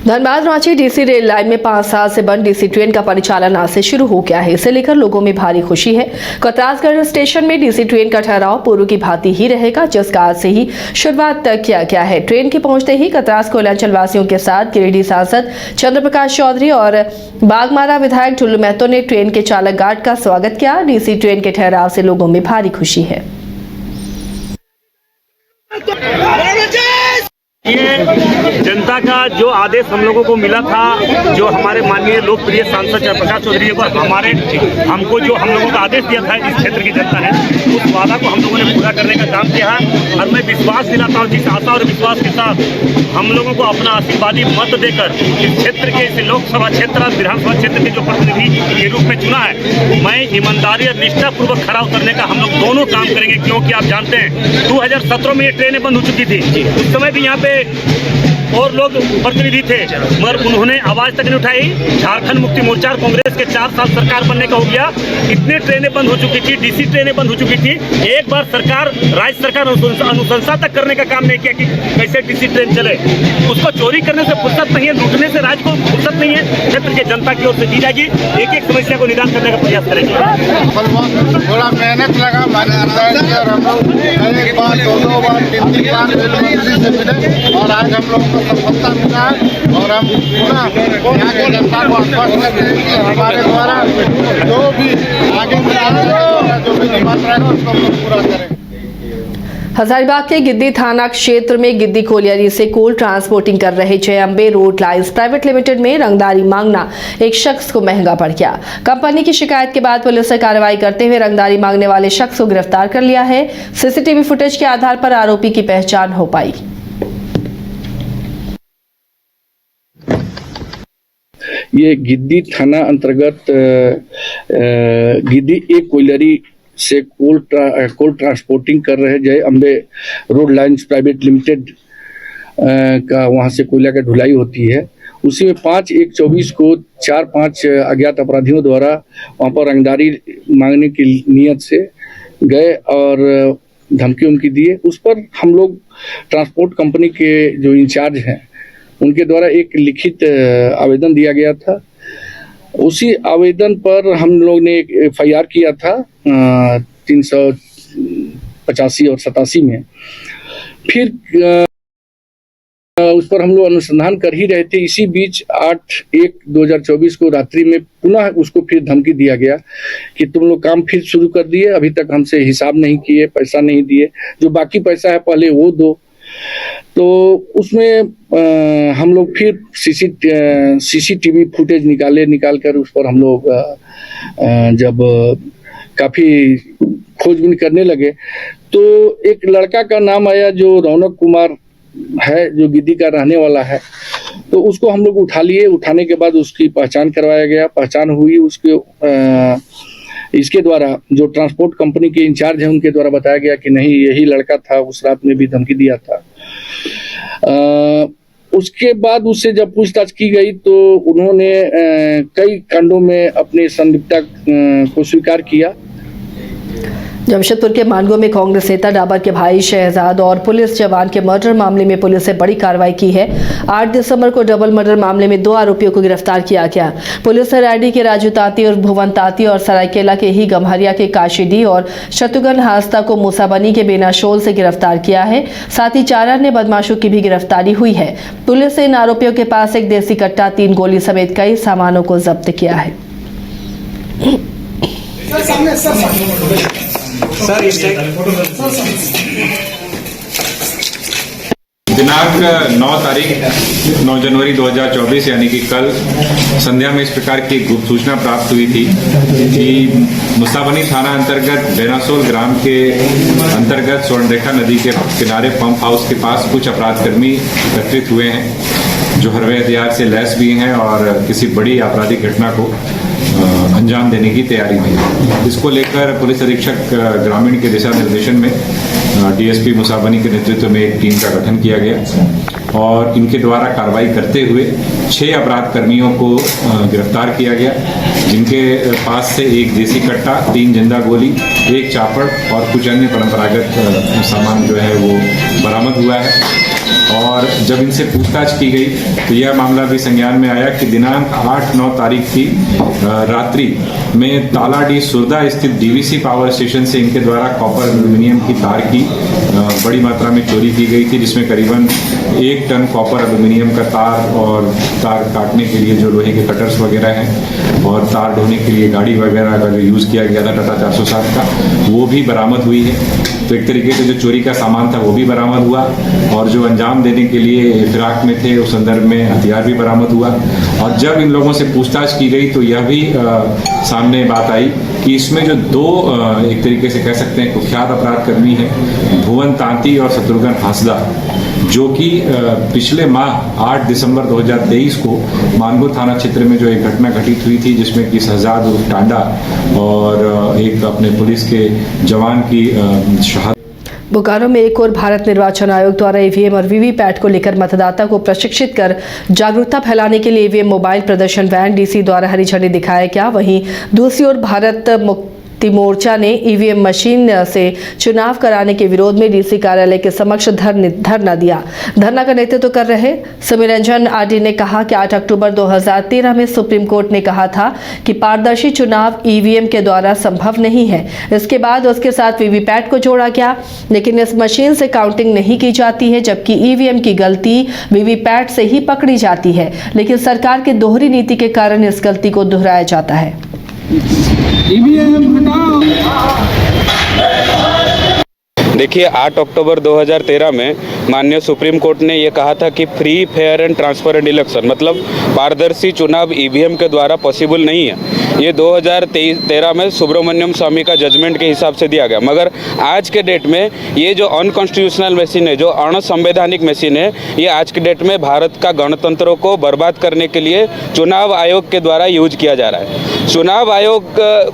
Dhanbad Ranchi DC rail line में 5 साल से बंद डीसी ट्रेन का परिचालन आज से शुरू हो गया है। इसे लेकर लोगों में भारी खुशी है। कतरासगढ़ स्टेशन में डीसी ट्रेन का ठहराव पूर्व की भांति ही रहेगा, जिसका आज से ही शुरुआत किया गया है। ट्रेन के पहुंचते ही कतरास कोयलांचल वासियों के साथ गिरिडीह सांसद चंद्र प्रकाश चौधरी और बागमारा विधायक टुल्लू महतो ने ट्रेन के चालक गार्ड का स्वागत किया। डीसी ट्रेन के ठहराव से लोगों में भारी खुशी है। ये जनता का जो आदेश हम लोगों को मिला था, जो हमारे माननीय लोकप्रिय सांसद चंद्र प्रकाश चौधरी को हमको जो हम लोगों का आदेश दिया था, इस क्षेत्र की जनता ने उस वादा को हम लोगों ने पूरा करने का काम किया है। और मैं विश्वास दिलाता हूँ, जिस आशा और विश्वास के साथ हम लोगों को अपना आशीर्वादी मत देकर इस क्षेत्र के, इस लोकसभा क्षेत्र और विधानसभा क्षेत्र के जो प्रतिनिधि के रूप में चुना है, मैं ईमानदारी और निष्ठापूर्वक खड़ा उतरने का हम लोग दोनों काम करेंगे। क्योंकि आप जानते हैं 2017 में ये ट्रेनें बंद हो चुकी थी, उस समय भी यहाँ पे और लोग प्रतिनिधि थे, मगर उन्होंने आवाज तक नहीं उठाई। झारखंड मुक्ति मोर्चा और कांग्रेस के 4 साल सरकार बनने का हो गया, इतनी ट्रेनें बंद हो चुकी थी, डीसी ट्रेनें बंद हो चुकी थी। एक बार सरकार, राज्य सरकार अनुशंसा तक करने का काम नहीं किया कि कैसे डीसी ट्रेन चले। उसको चोरी करने से फुर्सत नहीं है, लूटने से राज्य को फुर्सत नहीं है। क्षेत्र के जनता की ओर से दी जाएगी, एक एक समस्या को निदान करने का प्रयास करेंगे। थोड़ा मेहनत लगा, एक बार 2 बार 3 बार से मिले और आज हम लोग को सफलता मिला है। और हम पूरा यहाँ के जनता को आश्वस्त करते हैं कि हमारे द्वारा जो भी आगे जो भी निर्माण रहेगा उसको हम लोग पूरा करेंगे। हजारीबाग के गिद्दी थाना क्षेत्र में गिद्दी कोलियरी से कोल ट्रांसपोर्टिंग कर रहे जय Ambe road lines private limited में रंगदारी मांगना एक शख्स को महंगा पड़ गया। कंपनी की शिकायत के बाद पुलिस ने कार्रवाई करते हुए रंगदारी मांगने वाले शख्स को गिरफ्तार कर लिया है। सीसीटीवी फुटेज के आधार पर आरोपी की पहचान हो पाई। ये गिद्दी थाना अंतर्गत गिद्दी एक कोयलरी से कोल ट्रांसपोर्टिंग कर रहे जय Ambe road lines private limited का वहां से कोयला का ढुलाई होती है। उसी में 5/1/24 को 4-5 अज्ञात अपराधियों द्वारा वहां पर रंगदारी मांगने की नियत से गए और धमकी उनकी दिए। उस पर हम लोग ट्रांसपोर्ट कंपनी के जो इंचार्ज हैं उनके द्वारा एक लिखित आवेदन दिया गया था। उसी आवेदन पर हम लोग ने एक FIR किया था 385 और 87 में। फिर उस पर हम लोग अनुसंधान कर ही रहे थे। इसी बीच 8/1/2024 को रात्रि में पुनः उसको फिर धमकी दिया गया कि तुम लोग काम फिर शुरू कर दिए, अभी तक हमसे हिसाब नहीं किए, पैसा नहीं दिए, जो बाकी पैसा है पहले वो दो। तो उसमें हम लोग फिर CCTV फुटेज निकालकर उस पर हम लोग जब काफ़ी खोजबीन करने लगे तो एक लड़का का नाम आया जो रौनक कुमार है, जो गिद्दी का रहने वाला है। तो उसको हम लोग उठा लिए। उठाने के बाद उसकी पहचान करवाया गया। पहचान हुई उसके इसके द्वारा जो ट्रांसपोर्ट कंपनी के इंचार्ज हैं उनके द्वारा बताया गया कि नहीं, यही लड़का था, उस रात में भी धमकी दिया था। उसके बाद उससे जब पूछताछ की गई तो उन्होंने कई कांडों में अपनी संलिप्तता को स्वीकार किया। जमशेदपुर के मानगो में कांग्रेस नेता डाबर के भाई शहजाद और पुलिस जवान के मर्डर मामले में पुलिस ने बड़ी कार्रवाई की है। 8 दिसंबर को डबल मर्डर मामले में 2 आरोपियों को गिरफ्तार किया गया। पुलिस ने रायडी के राजू ताती और भुवन ताती और सरायकेला के ही गम्हरिया के काशीडी और शत्रुघ्न हास्ता को मूसाबनी के बेनाशोल से गिरफ्तार किया है। साथ ही 4 अन्य बदमाशों की भी गिरफ्तारी हुई है। पुलिस ने इन आरोपियों के पास एक देसी कट्टा, 3 गोली समेत कई सामानों को जब्त किया है। दिनांक 9 जनवरी 2024 यानी कि कल संध्या में इस प्रकार की गुप्त सूचना प्राप्त हुई थी कि मुसाबनी थाना अंतर्गत बेनासोल ग्राम के अंतर्गत स्वर्णरेखा नदी के किनारे पंप हाउस के पास कुछ अपराधकर्मी एकत्रित हुए हैं जो हरवे हथियार से लैस भी हैं और किसी बड़ी आपराधिक घटना को अंजाम देने की तैयारी में। इसको लेकर पुलिस अधीक्षक ग्रामीण के दिशा निर्देशन में DSP मुसाबनी के नेतृत्व में एक टीम का गठन किया गया और इनके द्वारा कार्रवाई करते हुए 6 अपराध कर्मियों को गिरफ्तार किया गया, जिनके पास से एक देसी कट्टा, 3 जिंदा गोली, 1 चापड़ और कुछ अन्य परंपरागत सामान जो है वो बरामद हुआ है। और जब इनसे पूछताछ की गई तो यह मामला भी संज्ञान में आया कि दिनांक 8-9 तारीख की रात्रि में तालाडी सुरदा स्थित डीवीसी पावर स्टेशन से इनके द्वारा कॉपर एल्यूमिनियम की तार की बड़ी मात्रा में चोरी की गई थी, जिसमें करीबन 1 टन कॉपर एल्यूमिनियम का तार और तार काटने के लिए जो लोहे के कटर्स वगैरह हैं और तार ढोने के लिए गाड़ी वगैरह का जो यूज़ किया गया था टाटा 407 का, वो भी बरामद हुई है। तो एक तरीके से जो चोरी का सामान था वो भी बरामद हुआ और जो अंजाम देने के लिए फिराक में थे उस संदर्भ में हथियार भी बरामद हुआ। और जब इन लोगों से पूछताछ की गई तो यह भी सामने बात आई कि इसमें जो 2 एक तरीके से कह सकते हैं कुख्यात अपराध कर्मी हैं, भुवन तांती और शत्रुघ्न हांसदा, जो कि पिछले माह 8 दिसंबर 2023 को मानगो थाना क्षेत्र में जो एक घटना घटित हुई थी जिसमें कि शहजाद उर्फ टांडा और एक अपने पुलिस के जवान की शहादत। बोकारो में एक और भारत निर्वाचन आयोग द्वारा ईवीएम और वीवीपैट को लेकर मतदाता को प्रशिक्षित कर जागरूकता फैलाने के लिए ईवीएम मोबाइल प्रदर्शन वैन डीसी द्वारा हरी झंडी दिखाया गया। वहीं दूसरी ओर भारत मुक्ति मोर्चा ने ईवीएम मशीन से चुनाव कराने के विरोध में डीसी कार्यालय के समक्ष धरना दिया। धरना का नेतृत्व कर रहे सुमिरंजन आरडी ने कहा कि 8 अक्टूबर 2013 में सुप्रीम कोर्ट ने कहा था कि पारदर्शी चुनाव ईवीएम के द्वारा संभव नहीं है। इसके बाद उसके साथ वीवीपैट को जोड़ा गया, लेकिन इस मशीन से काउंटिंग नहीं की जाती है, जबकि ईवीएम की गलती वीवीपैट से ही पकड़ी जाती है। लेकिन सरकार की दोहरी नीति के कारण इस गलती को दोहराया जाता है। देखिए 8 अक्टूबर 2013 में माननीय सुप्रीम कोर्ट ने ये कहा था कि free fair and transparent election मतलब पारदर्शी चुनाव ईवीएम के द्वारा पॉसिबल नहीं है। ये 2013 में सुब्रमण्यम स्वामी का जजमेंट के हिसाब से दिया गया, मगर आज के डेट में ये जो अनकॉन्स्टिट्यूशनल मशीन है, जो अणसंवैधानिक मशीन है, ये आज के डेट में भारत का गणतंत्र को बर्बाद करने के लिए चुनाव आयोग के द्वारा यूज किया जा रहा है। चुनाव आयोग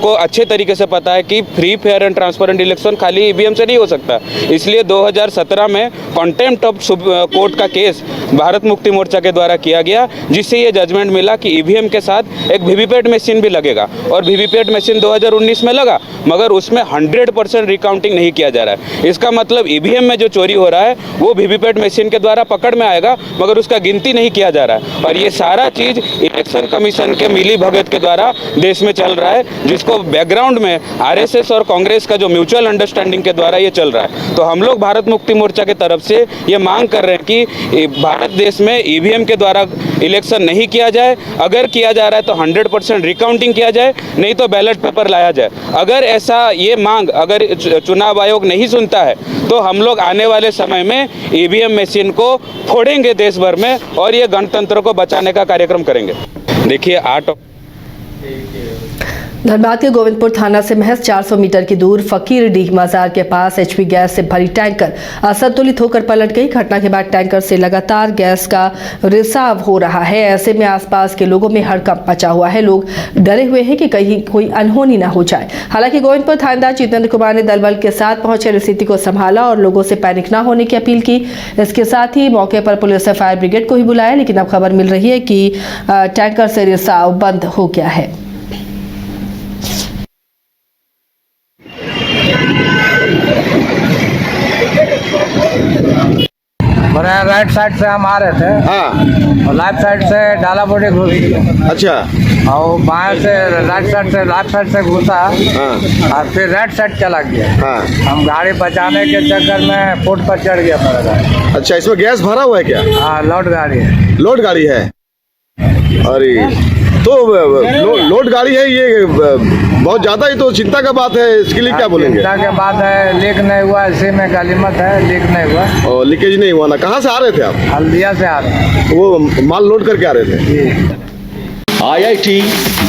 को अच्छे तरीके से पता है कि free fair and transparent election खाली ईवीएम से नहीं हो सकता, इसलिए 2017 में कंटेम्प्ट ऑफ कोर्ट का केस भारत मुक्ति मोर्चा के द्वारा किया गया, जिससे ये जजमेंट मिला कि ईवीएम के साथ एक वीवीपैट मशीन भी लगेगा। और वीवीपैट मशीन 2019 में लगा, मगर उसमें 100% रिकाउंटिंग नहीं किया जा रहा है। इसका मतलब ईवीएम में जो चोरी हो रहा है वो वीवीपैट मशीन के द्वारा पकड़ में आएगा, मगर उसका गिनती नहीं किया जा रहा है। और ये सारा चीज इलेक्शन कमीशन के मिली भगत के द्वारा देश में चल रहा है, जिसको बैकग्राउंड में आरएसएस और कांग्रेस का जो म्यूचुअल अंडरस्टैंडिंग के द्वारा ये चल रहा है। तो हम लोग भारत मुक्ति मोर्चा की तरफ से ये मांग कर रहे हैं कि भारत देश में ईवीएम के द्वारा इलेक्शन नहीं किया जाए। अगर किया जा रहा है तो 100% रिकाउंटिंग किया जाए, नहीं तो बैलेट पेपर लाया जाए। अगर ऐसा ये मांग अगर चुनाव आयोग नहीं सुनता है तो हम लोग आने वाले समय में ईवीएम मशीन को फोड़ेंगे देश भर में और ये गणतंत्र को बचाने का कार्यक्रम करेंगे। देखिए धनबाद के गोविंदपुर थाना से महज 400 मीटर की दूर फकीर डीह बाजार के पास एचपी गैस से भरी टैंकर असंतुलित होकर पलट गई। घटना के बाद टैंकर से लगातार गैस का रिसाव हो रहा है। ऐसे में आसपास के लोगों में हड़कंप मचा हुआ है। लोग डरे हुए हैं कि कहीं कोई अनहोनी ना हो जाए। हालांकि गोविंदपुर थानेदार जितेंद्र कुमार ने दलबल के साथ पहुंचे स्थिति को संभाला और लोगों से पैनिक ना होने की अपील की। इसके साथ ही मौके पर पुलिस ने फायर ब्रिगेड को ही बुलाया, लेकिन अब खबर मिल रही है कि टैंकर से रिसाव बंद हो गया है। राइट साइड से हम आ रहे थे। हाँ। और लेफ्ट साइड से डाला बोटी घुस गया। अच्छा। और बाएं से राइट साइड से लेफ्ट साइड से घुसा। हाँ। और फिर राइट साइड चला गया। हाँ। हम गाड़ी बचाने के चक्कर में फुट पर चढ़ गया मेरा गाड़ी। अच्छा, इसमें गैस भरा हुआ है क्या? हाँ, लोड गाड़ी है। लोड गाड़ी है? अरे तो लोड गाड़ी है, ये बहुत ज्यादा ही तो चिंता का बात है। इसके लिए क्या बोलेंगे? चिंता के बात है, लीक नहीं हुआ, इसी में गलीमत है, लीक नहीं हुआ। और लीकेज नहीं हुआ ना? कहाँ से आ रहे थे आप? हल्दिया से आ रहे। वो माल लोड करके आ रहे थे? IIT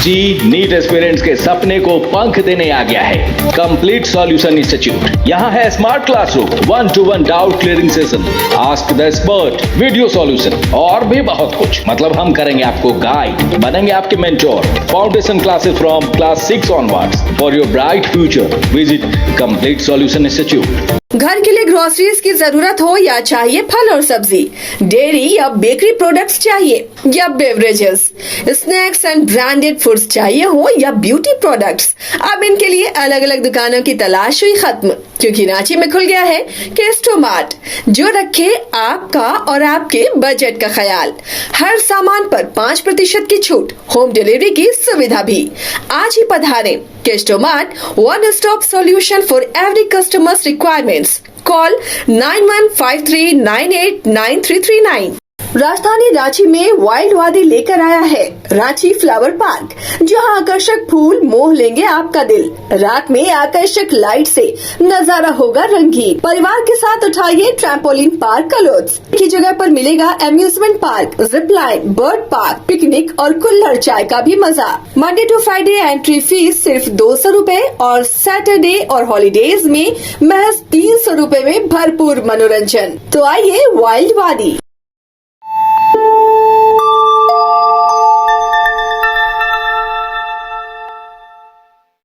जी नीट एस्पिरेंट्स के सपने को पंख देने आ गया है कंप्लीट सॉल्यूशन इंस्टीट्यूट। यहाँ है smart classroom, 1-to-1 doubt clearing session, ask the expert, video solution और भी बहुत कुछ। मतलब हम करेंगे आपको गाइड, बनेंगे आपके mentor. Foundation classes from class 6 onwards for your bright future. Visit complete solution institute. घर के लिए ग्रोसरीज की जरूरत हो या चाहिए फल और सब्जी, डेयरी या बेकरी प्रोडक्ट्स चाहिए या beverages, snacks and branded foods चाहिए हो या ब्यूटी प्रोडक्ट्स, अब इनके लिए अलग अलग दुकानों की तलाश हुई खत्म। क्योंकि रांची में खुल गया है केस्टोमार्ट, जो रखे आपका और आपके बजट का ख्याल। हर सामान पर 5% की छूट, होम डिलीवरी की सुविधा भी। आज ही पधारें केस्टोमार्ट, one stop solution for every customers requirements. Call 9153989339। राजधानी रांची में वाइल्ड वादी लेकर आया है रांची फ्लावर पार्क, जहां आकर्षक फूल मोह लेंगे आपका दिल। रात में आकर्षक लाइट से नजारा होगा रंगीन। परिवार के साथ उठाइए ट्रैम्पोलिन पार्क का लुत्फ। की जगह पर मिलेगा amusement park, zip line, bird park, picnic और कुल्हड़ चाय का भी मजा। Monday to Friday entry fee सिर्फ 200 रूपए और सैटरडे और हॉलीडेज में महज 300 रूपए में भरपूर मनोरंजन। तो आइए वाइल्ड वादी।